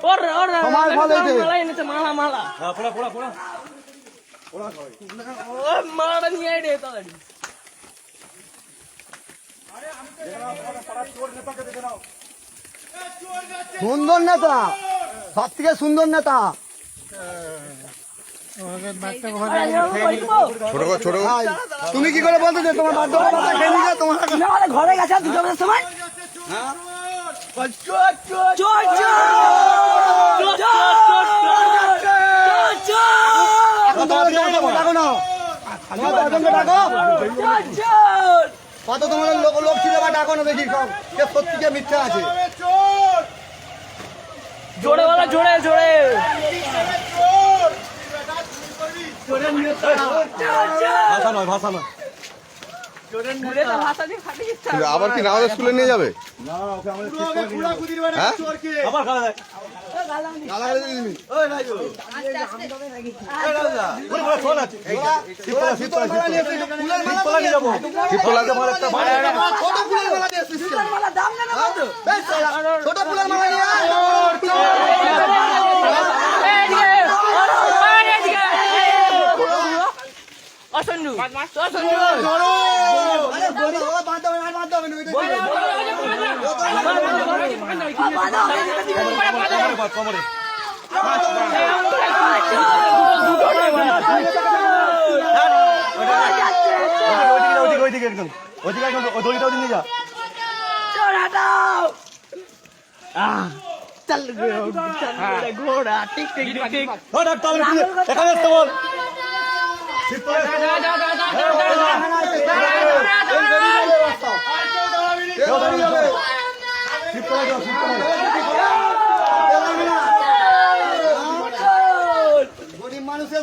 তোমার ফল হয়েছে। মালা মালা পোড়া পোড়া পোড়া মালাটা নিয়ে আয় রে তাড়াতাড়ি। সুন্দর নেতা, সব থেকে সুন্দর নেতা। ভাই, তুমি কি করে বলতে তোমার বার্ধক্য খেয়ে নিয়ে তোমার ঘরে গেছে দুটো বাজার সময় ডাকো না, ডাকো কত তোমার লোক ছিল বা ডাকো না দেখি সব সত্যি যে মিথ্যা আছে। জোরে বলা, জোরে জোরে ভাষা নয় ভাষা নয়। আবার কি নামাজ স্কুলে নিয়ে যাবে? হ্যাঁ? আবার খাওয়া যায় ফোন আছে ছোট ফুলের মালা নিয়ে অসন্ডু কমরে ওইদিকে একদম ওইদিকে একদম দড়িটা ওদিকে নিয়ে যা। ঘোড়া টিক টিক টিক এখানে আসতে বল। গরিব মানুষের